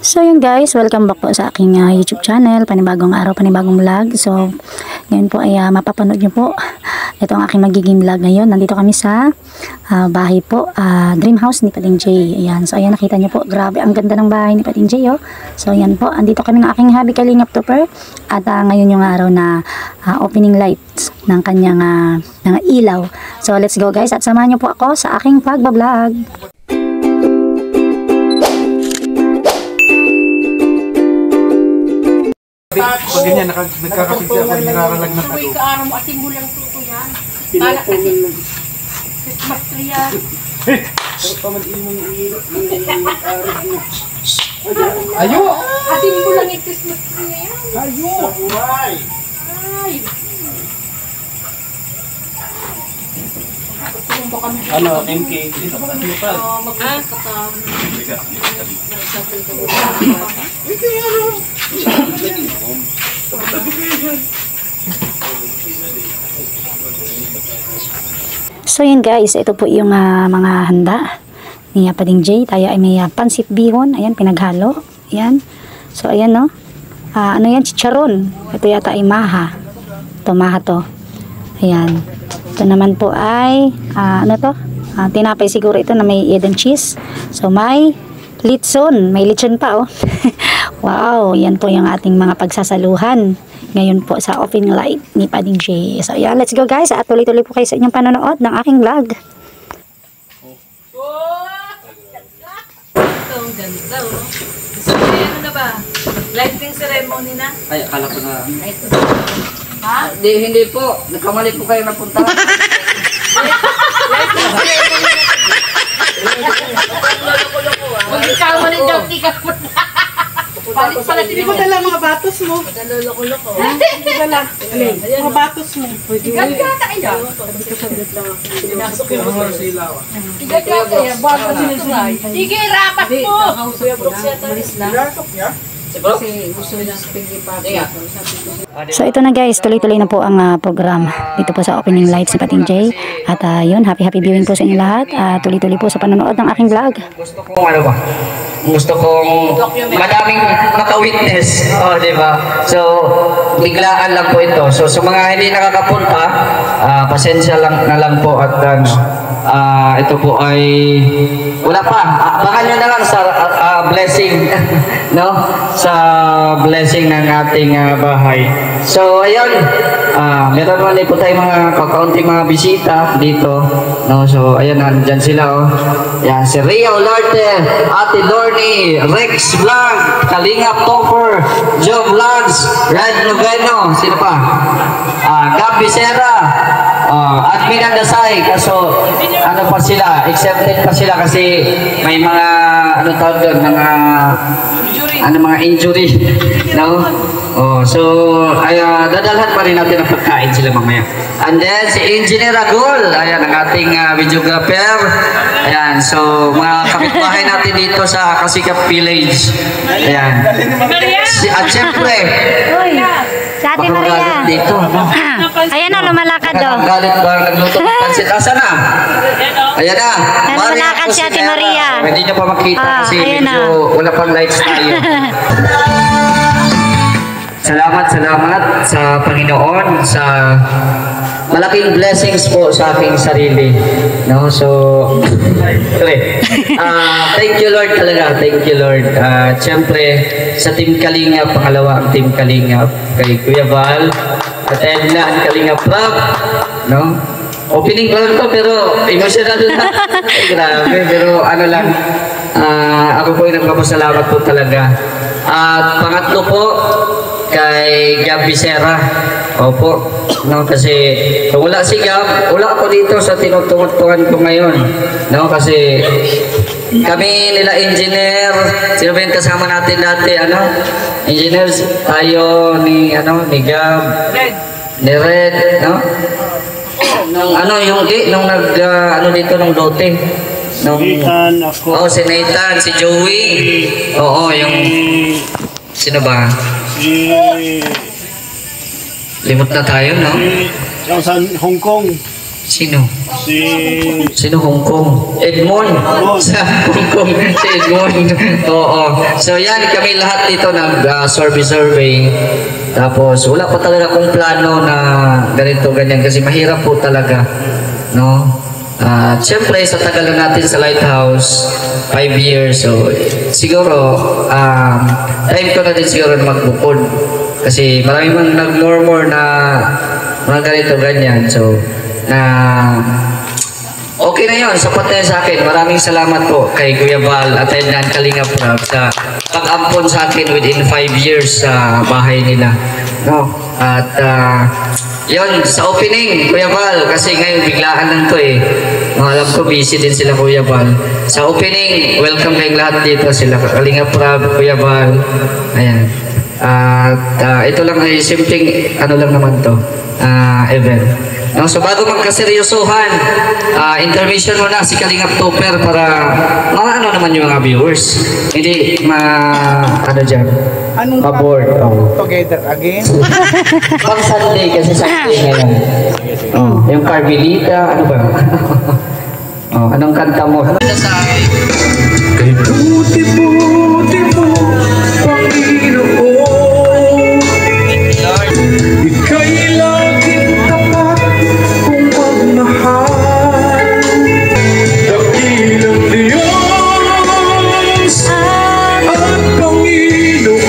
So yun guys, welcome back po sa aking YouTube channel, panibagong araw, panibagong vlog. So ngayon po ay mapapanood nyo po ito ang aking magiging vlog ngayon. Nandito kami sa bahay po, dream house ni Pating J. Ayan, so ayan, nakita nyo po, grabe ang ganda ng bahay ni Pating J, oh. So ayan po, andito kami ng aking hubby Kalingap Topper. At ngayon yung araw na opening lights ng kanyang ng ilaw. So let's go guys, at samahan nyo po ako sa aking pagbablog. Pag ganyan, nagkakapigsi ako, niraralag na ako. Uy, kaaraw mo, ating mo lang tuto yan. Kala kasi, Christmas tree yan. Ayo! Ating mo lang yung Christmas tree na yan. Ayo! Ay! Ano, MK? Dito ka na pa. Mag-usap ka ka. So yun guys, ito po yung mga handa ni Pating J. Tayo ay may pansit bihon, ayan, pinaghalo. Ayan. So ayan, no. Ano yan, chicharon. Ito yata ay maha. Ito, maha to. Ayan. Ito naman po ay ano to? Tinapay siguro ito na may Eden cheese. So may litson, may litson pa, oh. Wow, yan po yung ating mga pagsasaluhan ngayon po sa opening light ni Pating J. So yeah, let's go guys, at tuloy-tuloy po kayo sa inyong panonood ng aking vlog. Ito, ang ganda, oh. So, ano na ba? Lighting ceremony na? Ay, akala ko na. Ay, ito. Ha? Hindi po. Nagkamali po kayo napunta. Lighting ceremony na. Huwag ikaw man yung joke ka po na. Palit pala Hindi ko dala mga batos mo. Naluloko-loko. Hindi ko dala. Mga batos mo. Igat ka tayo. Pinasok yung mga silaw. Igat ka tayo. Bago sinusugay. Sige, rapat mo. Kuya Brooks yata. Pinasok niya? Kasi gusto niya sa pingi pa. So ito na guys, tuloy-tuloy na po ang program dito po sa opening lights ni Pating J. At yun, happy viewing po sa inyo lahat. Tuloy-tuloy po sa panonood ng aking vlog. Gusto kong ano ba? Gusto kong madaming maka-witness. Oh, di ba? So, biglaan lang po ito. So, sa mga hindi nakakapunta, pasensya lang na lang po at ito po ay wala pa. Baka nyo na lang sa blessing, no? Sa blessing ng ating bahay. So, ayun. Meron naman po tayong mga kakaunting mga bisita dito, no? So, ayun, nandyan sila, oh. Yan, si Ria Olarte, Ate Dorny, Rex Vlog, Kalingap Topper, Joe Vlogs, Red Noveno, sino pa? Gab Bisera, Admin Andasay, kaso ano pa sila, accepted pa sila kasi may mga ano tawag doon, mga injury, no? So ay dadalhan pa rin natin ang pagkain sila mamaya. And then si Engineer Agol, ayan ang ating videographer. Ayan, so mga kapitbahay natin dito sa Kasikap Village. Ayan. At syempre, Sa Ate Maria. dito, no? Ayan na, lumalakad do. Galit ba nagluto ng pansit? Asa na? Ayan na. Lumalakad si Ate Maria. Hindi niyo pa makita kasi ayan na. medyo wala pang lights tayo. Salamat sa Panginoon sa malaking blessings po sa aking sarili, no? So thank you Lord talaga, thank you Lord. Siyempre sa Team Kalingap, pangalawa ang Team Kalingap, kay Kuya Val at Edna ang Kalingap Rock, no? Opening pa lang to pero emotional na. Grabe, pero ano lang, ako po yung nagpapasalamat po talaga. At pangatlo po kay Gab Bisera. Opo, no, kasi wala si Gab, wala ako dito sa tinutungan ko ngayon, no, kasi kami nila engineer, sino ba yung kasama natin dati, ano, engineers, tayo ni Gab, ni Red, no, nung nung ano dito nung lote, nung Nathan, ako. si Nathan, si Joey, oo, yung sino ba? Limot na tayo, no? Yung sa Hong Kong. Sino? Si... Sino Hong Kong? Edmond. Sa Hong Kong, si Edmond. Oo. So yan, kami lahat dito nag-survey. Tapos wala pa talaga akong plano na ganito, ganyan. Kasi mahirap po talaga. No? Siyempre, sa tagal na natin sa Lighthouse, 5 years. So siguro, time ko na din siguro na magbukod. Kasi marami mang nag-murmur na mga ganito, ganyan. So, okay na yun, sapat na yun sa akin. Maraming salamat po kay Kuya Val at Ednan Kalinga Prab sa pag-ampon sa akin within 5 years sa bahay nila. No? At yun, sa opening, Kuya Val, kasi ngayon biglaan lang to eh. Alam ko busy din sila Kuya Val. Sa opening, welcome kayong lahat dito. Sila Kalinga Prab, Kuya Val. Ayan. At ito lang ay simpleng ano lang naman to, event. No, so bago magkaseryosohan, intermission muna si Kalingap Topper para ano naman yung mga viewers. Hindi ano dyan, ma-board. Together again? Pang Sunday kasi Sunday ngayon. Yung Carmelita, ano ba? Anong kanta mo? Sa Kay buti-buti mo, Panginoon, ika'y laging tapat kung magmahal. Dakilang Diyos at Panginoon,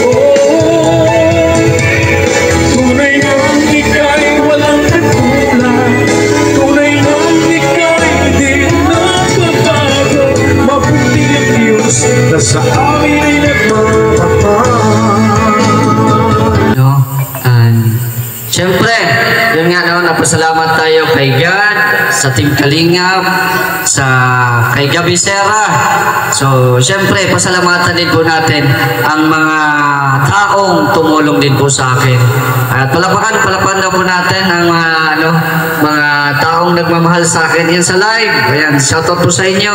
tunay ngang ika'y walang katulad, tunay ngang ika'y di nagbabago. Mabuti ang Diyos na sa amin ay nagmamahal. no? And syempre, yun nga no, napasalamat tayo kay God, sa Team Kalingap, kay Gabi Serra. So, syempre, pasalamatan din po natin ang mga taong tumulong din po sa akin. At palapakan daw po natin ang mga taong nagmamahal sa akin yan sa live. Ayan, shoutout po sa inyo.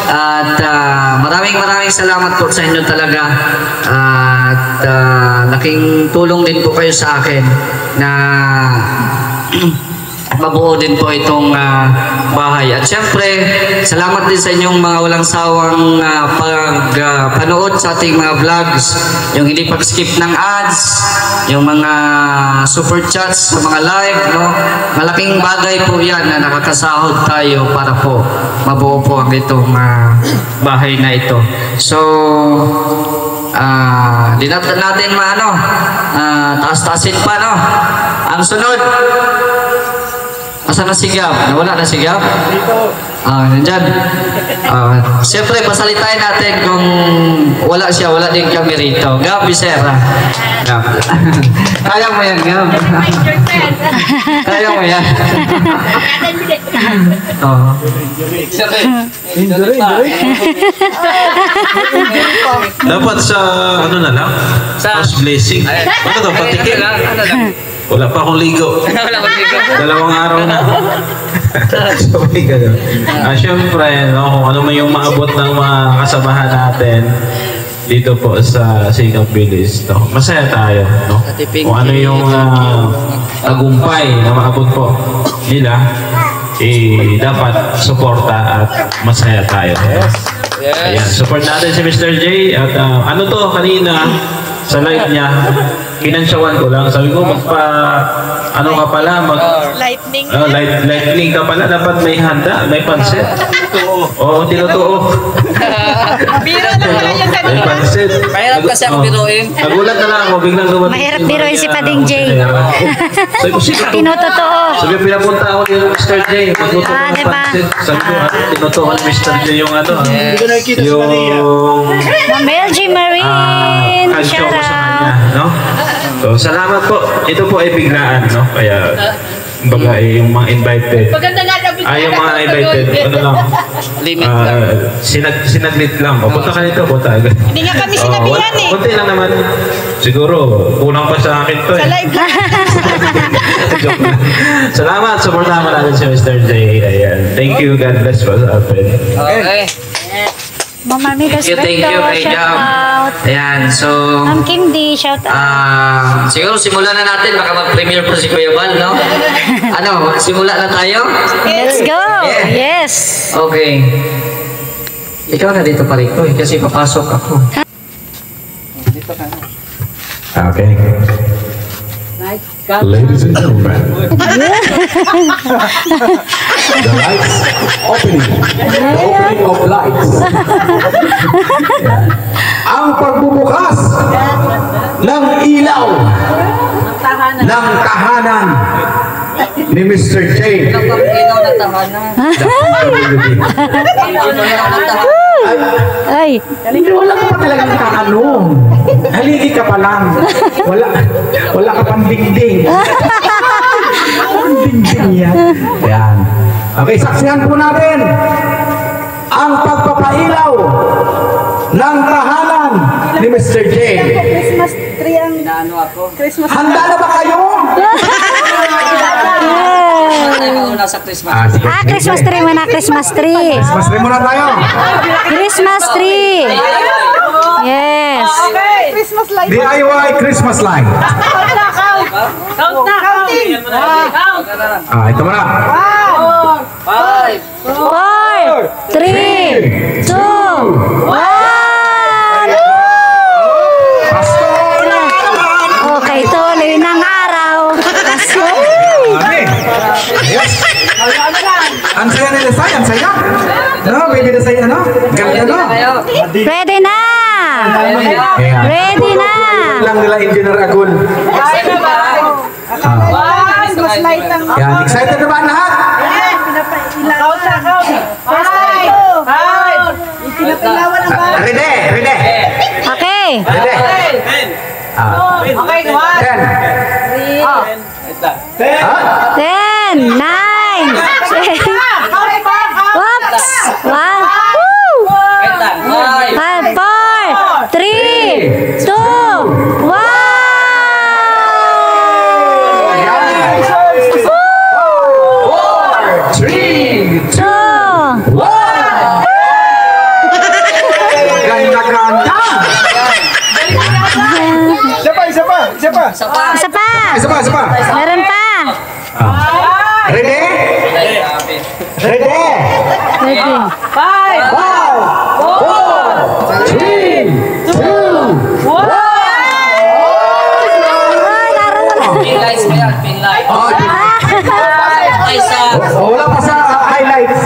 At maraming salamat po sa inyo talaga. At laking tulong din po kayo sa akin na mabuo din po itong bahay. At syempre, salamat din sa inyong mga walang sawang panood sa ating mga vlogs. Yung hindi pag-skip ng ads, yung mga super chats sa mga live, no? Malaking bagay po yan na nakakasahod tayo para po mabuo po ang itong bahay na ito. So, di natin taas-taasin pa, no? Ang sunod, asan na sigap? Nawala na sigap? Dito. Nandyan. Siyempre, pasalitain natin kung wala siya, wala din kami rito. Gab, Bisera. Gab. Kaya mo yan, Gab. Kaya mo yan. Injury. Dapat sa ano na lang? House blessing. Ano to? Patikin? Wala pa akong ligo. Dalawang araw na. Sabay ka doon. Siyempre, no, kung ano man yung maabot ng mga kasamahan natin dito po sa Singap Village, no, masaya tayo. No? Kung ano yung tagumpay na maabot po nila, dapat suporta at masaya tayo. Ayan, support natin si Mr. J. At ano to, kanina sa live niya, kinansyawan ko lang. Sabi ko, ano ka pala, Lightning. lightning ka pala, dapat may handa, may pansit. Oo, tinutuo. Biro na pala yung May kanina. pansit. Mahirap kasi ako biruin. Nagulat na lang ako, biglang dumating. Mahirap biruin si Pading J. Sabi ko, sige. Tinutotoo. Sabi ko, pinapunta ako ni Mr. J. Magluto ko ng diba? pansit. Sabi ko, tinutuo ni Mr. J yung ano. Yung Ma'am Belgie Marine. kansyo Shout ko sa kanya. out. No? So, salamat po. Ito po ay biglaan, no? Kaya, baga, yung mga invited. Maganda nga daw. Yung mga invited, ano lang, Limit lang. sinaglit lang. Punta ka nito, punta agad. Hindi nga kami sinabihan eh. Kunti lang naman. Siguro, kulang pa sa akin to eh. Sa live lang. Joke lang. Salamat, supportahan mo natin si Mr. J. Ayan. Thank you, God bless po sa atin. Okay. Ma'am Armidas Thank you Berto. kay Shout Jam. out. Ayan, so... Ma'am Kim D, shout out. Siguro simulan na natin, baka mag-premiere po si Kuya Bal, no? Ano, simula na tayo? Let's go! Yeah. Yes! Okay. Ikaw na dito pa rin ko, kasi papasok ako. Okay. Ladies and gentlemen, the lights opening. The opening of lights. Ang pagbubukas ng ilaw ng tahanan ni Mr. J. Ikaw na tahanan. Ay! Hindi, wala ka pa talagang kaanong. Haligi ka pa lang. Wala ka pang dingding. Ang dingding yan. Yan. Okay, saksihan po natin ang pagpapailaw ng tahanan ni Mr. J. Christmas tree ang... Inaano ako? Christmas Handa na ba kayo? Tayo mauna sa Christmas. Sige. Christmas tree muna, Christmas tree. Mas muna tayo. Christmas tree. Yes. Christmas light. DIY Christmas light. Count na! Counting! Ito muna. 5, 4, 3, 2, 1. Pasko na naman. Okay, tuloy ng araw. Pasko. Yes. Ang saya nila saya, ang saya. No, baby na saya, ano? Ganda, no? Ready na. Ayan. Ready na. Lang nila Engineer Agul. Christmas light ang... Yan, excited na ba ang lahat? Count na, count! 5! Pinapailawan ang ba? Ready, ready. Okay. Ready. Okay, 1! 10, 9, 6. Whoops. 1. Woo. 5, 4, 3, 2, 1. Isa pa. Meron pa. Ready? Ready? Ready. 5! 4, 3, 2, 1. Pin lights ba yan? Pin light. Ay, sa... Wala pa sa highlights.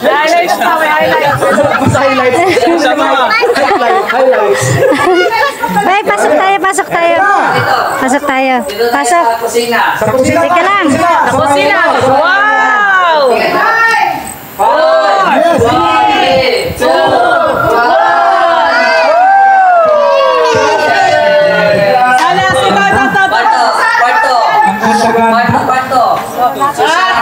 Highlights pa, may highlights. Sa highlights. Highlights. Ay, pasok tayo. Pasok. Dito tayo sa kusina. Sa kusina. Teka lang. Sa kusina. Wow! 4, 3, 2, 1. Kwarto.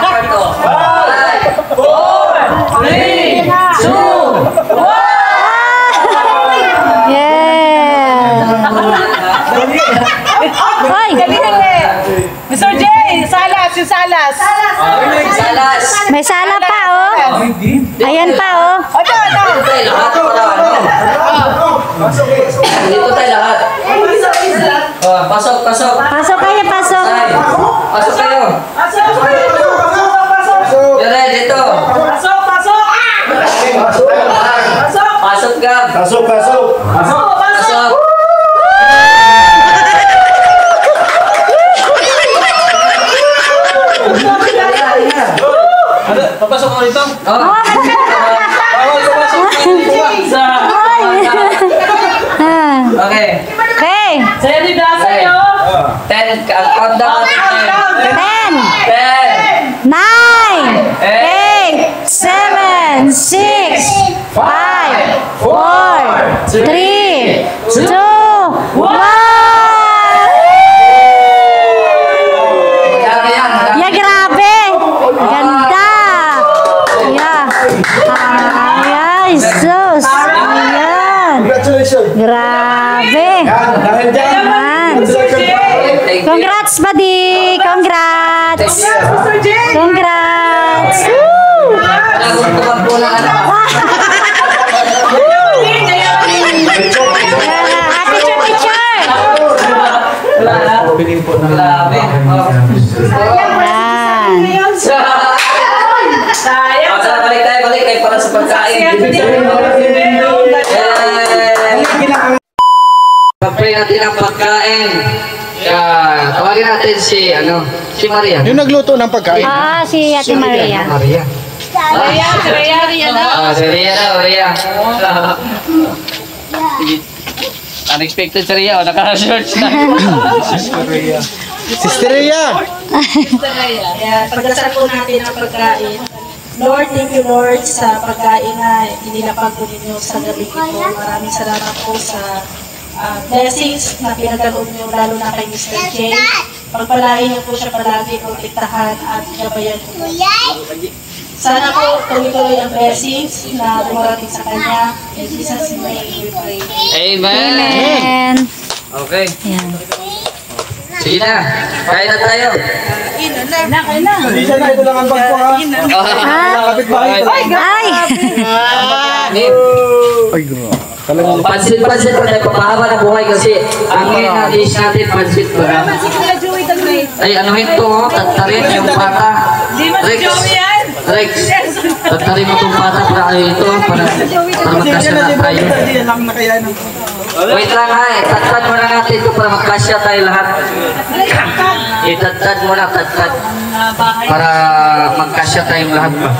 Kwarto. 5, 4, 3, 2, 1. Yeah. Hoy. Mr. J! Salas! Yung salas! Salas. May sala pa, oh. Ayan pa, oh. Ito! Dito tayo lahat para ano. Dito tayo lahat. Pasok. Pasok kayo, pasok. Ay, pasok kayo. Dire, dito. Pasok, Gab. Pasok. Papasok mo rito. Oh. Bawal pumasok. Ah. Okay. Okay. Sa'yo ni Dasa yun! 10, countdown natin. 10, 10, 9, 8, 7, 6, 5, 4, 3, 2, 1. Yeah, grabe. Ganda. Yeah. Ay, sus. Ayan. Congratulations. Grabe. Dahil dyan. Ayan. Congrats, buddy. Congrats. Congrats. Woo! Tumakbo na anak. Ito, Grabe. Yan. Sayang. Balik tayo para sa pagkain. Pag-pray natin ang pagkain. Tawagin natin si Maria. Yung nagluto ng pagkain. Si Ate Maria. Maria. Rhea na. Si Rhea. Unexpected si Rhea. Naka-search na. Sister Rhea. Kaya pagdasal po natin ang pagkain. Lord, thank you Lord sa pagkain na inilapag po ninyo sa gabi ito. Maraming salamat po sa blessings na pinagkaroon niyo lalo na kay Mr. J. Pagpalain niyo po siya palagi, protektahan at gabayan po. Sana po tuloy-tuloy ang blessings na dumarating sa kanya. In Jesus' name we pray. Amen. Amen. Okay. Yan. Sige na. Kain na tayo. Isa na, ito lang ang bag ko ha. Kapit bahay ko. Ay! Ay, grabe. Talagang Pansit pa tayo. Papahaba na buhay kasi ang ngayon na dish natin, pansit ba? Ay, ano ito? Tatarin yung bata. Rex, tatarin mo itong bata para ito, para magkasya na tayo. Wait lang ha, tatad muna natin ito para magkasya tayo lahat. Itatad muna, tatad. Para magkasya tayong lahat pa.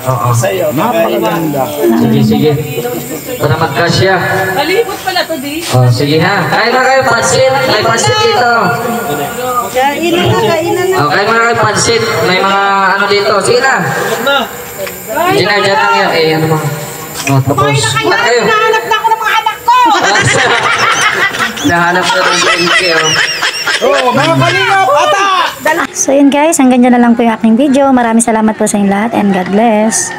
Oo. napakaganda. Sige. Para magkasya. Malibot pala to, di. Oh, sige ha. Kain na kayo, pansit. May pansit dito. Oh, kain na kayo, pansit. May mga ano dito. Sige na. Diyan lang yan. Ano mo? Oh, tapos. Lahat kayo. Nahanap na ako ng mga anak ko! Nahanap na ng BNK, oh. Oh, mga kalingap, ata! So yun guys, hanggang dyan na lang po yung aking video. Maraming salamat po sa inyo lahat and God bless.